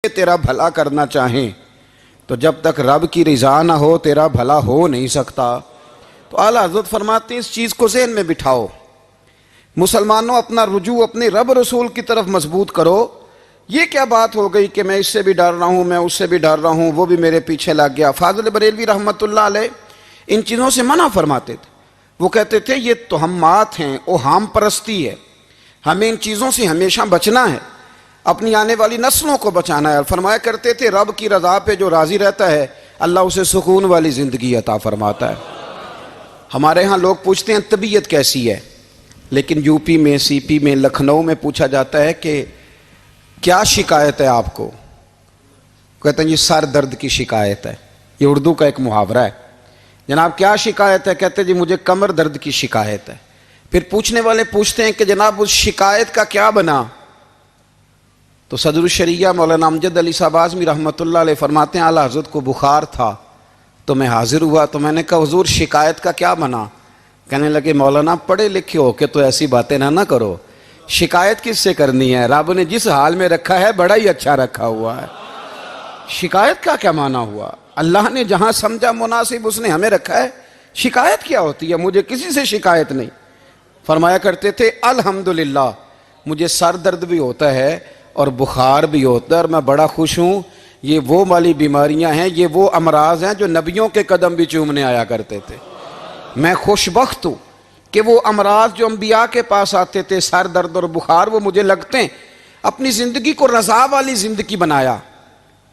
تیرا بھلا کرنا چاہیں تو جب تک رب کی رضا نہ ہو تیرا بھلا ہو نہیں سکتا۔ تو اعلیٰ حضرت فرماتے ہیں اس چیز کو ذہن میں بٹھاؤ، مسلمانوں اپنا رجوع اپنے رب رسول کی طرف مضبوط کرو۔ یہ کیا بات ہو گئی کہ میں اس سے بھی ڈر رہا ہوں، میں اس سے بھی ڈر رہا ہوں، وہ بھی میرے پیچھے لگ گیا۔ فاضل بریلوی رحمۃ اللہ علیہ ان چیزوں سے منع فرماتے تھے۔ وہ کہتے تھے یہ توہمات ہیں، اوہام پرستی ہے، ہمیں ان چیزوں سے ہمیشہ بچنا ہے، اپنی آنے والی نسلوں کو بچانا ہے۔ اور فرمایا کرتے تھے رب کی رضا پہ جو راضی رہتا ہے اللہ اسے سکون والی زندگی عطا فرماتا ہے۔ ہمارے ہاں لوگ پوچھتے ہیں طبیعت کیسی ہے، لیکن یو پی میں، سی پی میں، لکھنؤ میں پوچھا جاتا ہے کہ کیا شکایت ہے آپ کو؟ کہتے ہیں جی سر درد کی شکایت ہے۔ یہ اردو کا ایک محاورہ ہے۔ جناب کیا شکایت ہے؟ کہتے ہیں جی مجھے کمر درد کی شکایت ہے۔ پھر پوچھنے والے پوچھتے ہیں کہ جناب اس شکایت کا کیا بنا؟ تو صدر الشریعہ مولانا امجد علی صاحب اعظمی رحمۃ اللہ علیہ فرماتے ہیں اعلیٰ حضرت کو بخار تھا تو میں حاضر ہوا، تو میں نے کہا حضور شکایت کا کیا بنا؟ کہنے لگے مولانا پڑھے لکھے ہو کے تو ایسی باتیں نہ کرو، شکایت کس سے کرنی ہے؟ رب نے جس حال میں رکھا ہے بڑا ہی اچھا رکھا ہوا ہے، شکایت کا کیا معنی ہوا؟ اللہ نے جہاں سمجھا مناسب اس نے ہمیں رکھا ہے، شکایت کیا ہوتی ہے؟ مجھے کسی سے شکایت نہیں۔ فرمایا کرتے تھے الحمدللہ مجھے سر درد بھی ہوتا ہے اور بخار بھی ہوتا ہے اور میں بڑا خوش ہوں، یہ وہ والی بیماریاں ہیں، یہ وہ امراض ہیں جو نبیوں کے قدم بھی چومنے آیا کرتے تھے۔ میں خوش بخت ہوں کہ وہ امراض جو انبیاء کے پاس آتے تھے، سر درد اور بخار، وہ مجھے لگتے ہیں۔ اپنی زندگی کو رضا والی زندگی بنایا۔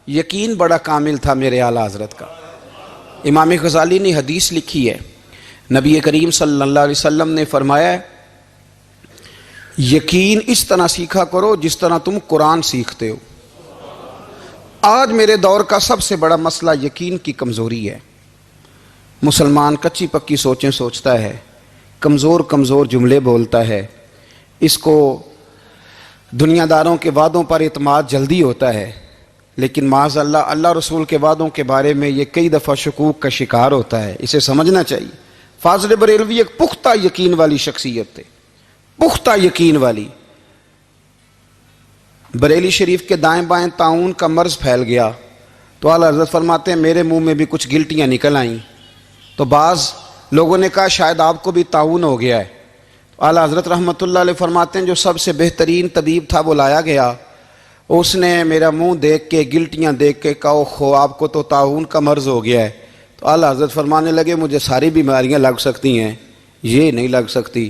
یقین بڑا کامل تھا میرے اعلیٰ حضرت کا۔ امام غزالی نے حدیث لکھی ہے، نبی کریم صلی اللہ علیہ وسلم نے فرمایا ہے یقین اس طرح سیکھا کرو جس طرح تم قرآن سیکھتے ہو۔ آج میرے دور کا سب سے بڑا مسئلہ یقین کی کمزوری ہے۔ مسلمان کچی پکی سوچیں سوچتا ہے، کمزور کمزور جملے بولتا ہے، اس کو دنیا داروں کے وعدوں پر اعتماد جلدی ہوتا ہے، لیکن معاذ اللہ اللہ رسول کے وعدوں کے بارے میں یہ کئی دفعہ شکوک کا شکار ہوتا ہے۔ اسے سمجھنا چاہیے۔ فاضل بریلوی ایک پختہ یقین والی شخصیت تھے، پختہ یقین والی۔ بریلی شریف کے دائیں بائیں طاعون کا مرض پھیل گیا تو اعلیٰ حضرت فرماتے ہیں میرے منہ میں بھی کچھ گلٹیاں نکل آئیں، تو بعض لوگوں نے کہا شاید آپ کو بھی طاعون ہو گیا ہے۔ اعلیٰ حضرت رحمۃ اللہ علیہ فرماتے ہیں جو سب سے بہترین طبیب تھا وہ لایا گیا، اس نے میرا منہ دیکھ کے گلٹیاں دیکھ کے کہا خو آپ کو تو طاعون کا مرض ہو گیا ہے۔ تو اعلیٰ حضرت فرمانے لگے مجھے ساری بیماریاں لگ سکتی ہیں، یہ نہیں لگ سکتی۔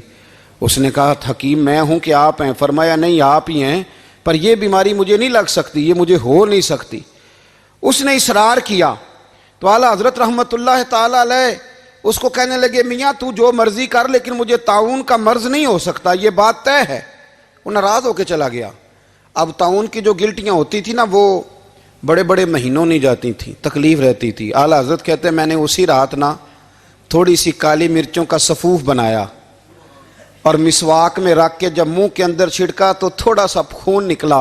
اس نے کہا حکیم میں ہوں کہ آپ ہیں؟ فرمایا نہیں آپ ہی ہیں، پر یہ بیماری مجھے نہیں لگ سکتی، یہ مجھے ہو نہیں سکتی۔ اس نے اصرار کیا تو اعلیٰ حضرت رحمۃ اللہ تعالی علیہ اس کو کہنے لگے میاں تو جو مرضی کر لیکن مجھے طاعون کا مرض نہیں ہو سکتا، یہ بات طے ہے۔ وہ ناراض ہو کے چلا گیا۔ اب طاعون کی جو گلٹیاں ہوتی تھی نا وہ بڑے بڑے مہینوں نہیں جاتی تھیں، تکلیف رہتی تھی۔ اعلیٰ حضرت کہتے ہیں میں نے اسی رات نا تھوڑی سی کالی مرچوں کا سفوف بنایا اور مسواک میں رکھ کے جب منہ کے اندر چھڑکا تو تھوڑا سا خون نکلا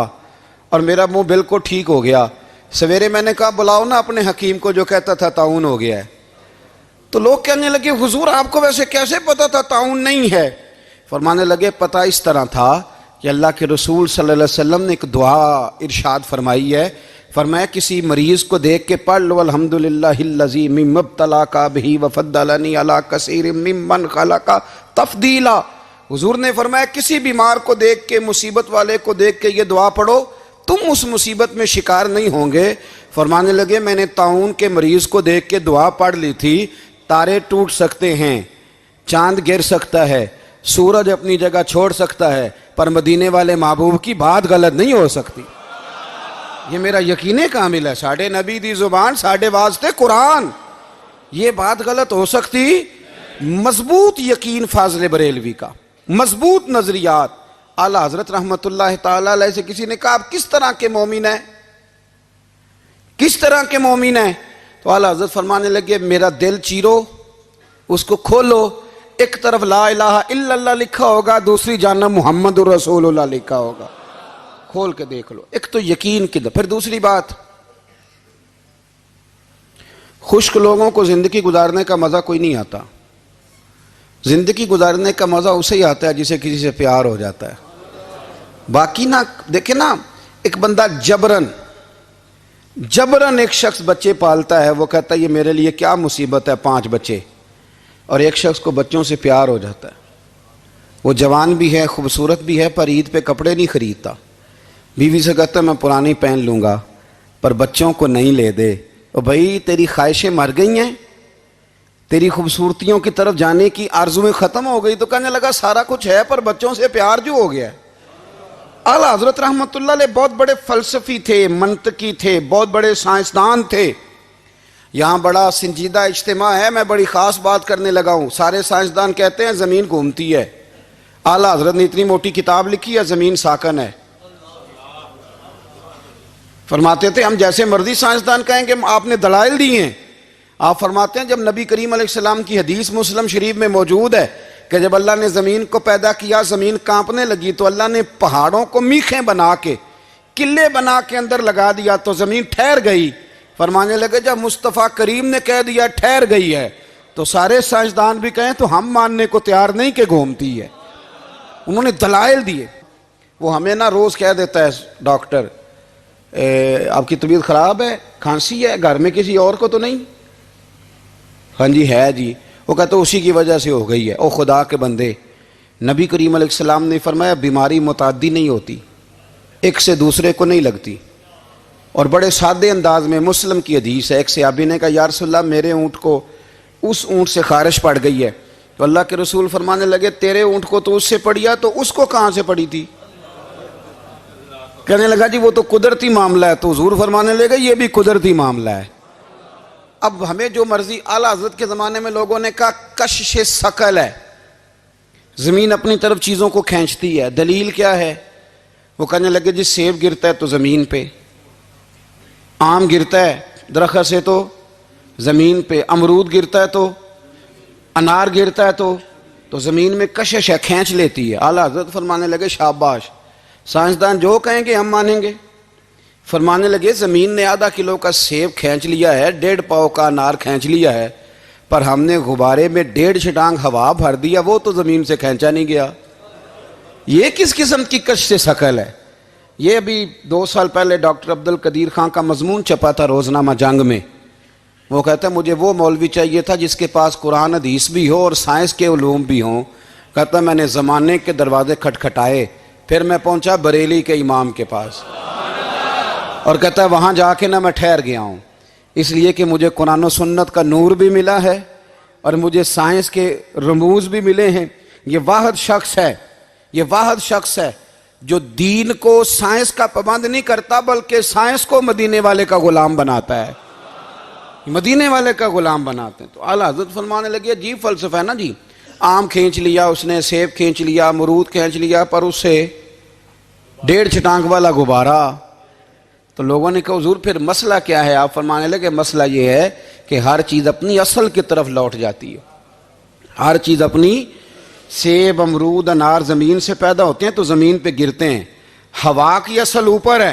اور میرا منہ بالکل ٹھیک ہو گیا۔ سویرے میں نے کہا بلاؤ نا اپنے حکیم کو جو کہتا تھا طاعون ہو گیا ہے۔ تو لوگ کہنے لگے حضور آپ کو ویسے کیسے پتا تھا طاعون نہیں ہے؟ فرمانے لگے پتہ اس طرح تھا کہ اللہ کے رسول صلی اللہ علیہ وسلم نے ایک دعا ارشاد فرمائی ہے، فرمایا کسی مریض کو دیکھ کے پڑھ لو الحمدللہ الذی مما ابتلاک بہ وفضلنی علی کثیر ممن خلق تفضیلا۔ حضور نے فرمایا کسی بیمار کو دیکھ کے، مصیبت والے کو دیکھ کے یہ دعا پڑھو، تم اس مصیبت میں شکار نہیں ہوں گے۔ فرمانے لگے میں نے طاعون کے مریض کو دیکھ کے دعا پڑھ لی تھی، تارے ٹوٹ سکتے ہیں، چاند گر سکتا ہے، سورج اپنی جگہ چھوڑ سکتا ہے، پر مدینے والے محبوب کی بات غلط نہیں ہو سکتی۔ یہ میرا یقین کامل ہے، ساڈے نبی دی زبان ساڈے واسطے قرآن، یہ بات غلط ہو سکتی؟ مضبوط یقین فاضل بریلوی کا، مضبوط نظریات۔ اعلیٰ حضرت رحمۃ اللہ تعالی علیہ سے کسی نے کہا آپ کس طرح کے مومن ہیں، کس طرح کے مومن ہیں؟ تو اعلیٰ حضرت فرمانے لگے میرا دل چیرو، اس کو کھولو، ایک طرف لا الہ الا اللہ لکھا ہوگا، دوسری جانب محمد رسول اللہ لکھا ہوگا، کھول کے دیکھ لو۔ ایک تو یقین کی پھر دوسری بات، خشک لوگوں کو زندگی گزارنے کا مزہ کوئی نہیں آتا، زندگی گزارنے کا مزہ اسے ہی آتا ہے جسے کسی سے پیار ہو جاتا ہے۔ باقی نہ دیکھیں نا، ایک بندہ جبرن جبراً ایک شخص بچے پالتا ہے، وہ کہتا ہے یہ میرے لیے کیا مصیبت ہے 5 بچے، اور ایک شخص کو بچوں سے پیار ہو جاتا ہے، وہ جوان بھی ہے، خوبصورت بھی ہے، پر عید پہ کپڑے نہیں خریدتا، بیوی سے کہتا ہے میں پرانی پہن لوں گا پر بچوں کو نہیں لے دے۔ اور بھائی تیری خواہشیں مر گئی ہیں، تیری خوبصورتیوں کی طرف جانے کی آرزویں ختم ہو گئی، تو کہنے لگا سارا کچھ ہے پر بچوں سے پیار جو ہو گیا ہے۔ اعلیٰ حضرت رحمۃ اللہ علیہ بہت بڑے فلسفی تھے، منطقی تھے، بہت بڑے سائنسدان تھے۔ یہاں بڑا سنجیدہ اجتماع ہے، میں بڑی خاص بات کرنے لگا ہوں۔ سارے سائنسدان کہتے ہیں زمین گھومتی ہے، اعلیٰ حضرت نے اتنی موٹی کتاب لکھی ہے زمین ساکن ہے۔ فرماتے تھے ہم جیسے مرضی سائنسدان کہیں گے آپ نے دلائل دی ہیں۔ آپ فرماتے ہیں جب نبی کریم علیہ السلام کی حدیث مسلم شریف میں موجود ہے کہ جب اللہ نے زمین کو پیدا کیا زمین کانپنے لگی تو اللہ نے پہاڑوں کو میخیں بنا کے قلعے بنا کے اندر لگا دیا تو زمین ٹھہر گئی۔ فرمانے لگے جب مصطفیٰ کریم نے کہہ دیا ٹھہر گئی ہے تو سارے سائنسدان بھی کہیں تو ہم ماننے کو تیار نہیں کہ گھومتی ہے۔ انہوں نے دلائل دیے۔ وہ ہمیں نہ روز کہہ دیتا ہے ڈاکٹر آپ کی طبیعت خراب ہے، کھانسی ہے، گھر میں کسی اور کو تو نہیں؟ ہاں جی ہے جی۔ وہ کہتا ہے اسی کی وجہ سے ہو گئی ہے۔ او خدا کے بندے، نبی کریم علیہ السلام نے فرمایا بیماری متعدی نہیں ہوتی، ایک سے دوسرے کو نہیں لگتی۔ اور بڑے سادے انداز میں مسلم کی حدیث ہے، ایک صحابی نے کہا یا رسول اللہ میرے اونٹ کو اس اونٹ سے خارش پڑ گئی ہے، تو اللہ کے رسول فرمانے لگے تیرے اونٹ کو تو اس سے پڑیا تو اس کو کہاں سے پڑی تھی؟ کہنے لگا جی وہ تو قدرتی معاملہ ہے، تو حضور فرمانے لگے یہ بھی قدرتی معاملہ ہے۔ اب ہمیں جو مرضی، اعلیٰ حضرت کے زمانے میں لوگوں نے کہا کشش ثقل ہے، زمین اپنی طرف چیزوں کو کھینچتی ہے۔ دلیل کیا ہے؟ وہ کہنے لگے جی سیب گرتا ہے تو زمین پہ، آم گرتا ہے درخت سے تو زمین پہ، امرود گرتا ہے تو، انار گرتا ہے تو زمین میں کشش ہے، کھینچ لیتی ہے۔ اعلیٰ حضرت فرمانے لگے شاباش، سائنسدان جو کہیں گے ہم مانیں گے۔ فرمانے لگے زمین نے آدھا کلو کا سیب کھینچ لیا ہے، 1.5 پاؤ کا انار کھینچ لیا ہے، پر ہم نے غبارے میں 1.5 چھٹانگ ہوا بھر دیا، وہ تو زمین سے کھینچا نہیں گیا۔ یہ کس قسم کی کشش ثقل ہے؟ یہ ابھی 2 سال پہلے ڈاکٹر عبد القدیر خان کا مضمون چھپا تھا روزنامہ جنگ میں۔ وہ کہتا ہے مجھے وہ مولوی چاہیے تھا جس کے پاس قرآن حدیث بھی ہو اور سائنس کے علوم بھی ہوں۔ کہتا میں نے زمانے کے دروازے کھٹکھٹائے، پھر میں پہنچا بریلی کے امام کے پاس، اور کہتا ہے وہاں جا کے نہ میں ٹھہر گیا ہوں، اس لیے کہ مجھے قرآن و سنت کا نور بھی ملا ہے اور مجھے سائنس کے رموز بھی ملے ہیں۔ یہ واحد شخص ہے جو دین کو سائنس کا پابند نہیں کرتا بلکہ سائنس کو مدینے والے کا غلام بناتا ہے، مدینے والے کا غلام بناتے ہیں۔ تو اعلیٰ حضرت فرمانے لگے عجیب فلسفہ ہے نا جی، آم کھینچ لیا اس نے، سیب کھینچ لیا، امرود کھینچ لیا، پر اس سے 1.5 چھٹانگ والا غبارہ۔ تو لوگوں نے کہا حضور پھر مسئلہ کیا ہے؟ آپ فرمانے لگے مسئلہ یہ ہے کہ ہر چیز اپنی اصل کی طرف لوٹ جاتی ہے، ہر چیز اپنی، سیب، امرود، انار زمین سے پیدا ہوتے ہیں تو زمین پہ گرتے ہیں، ہوا کی اصل اوپر ہے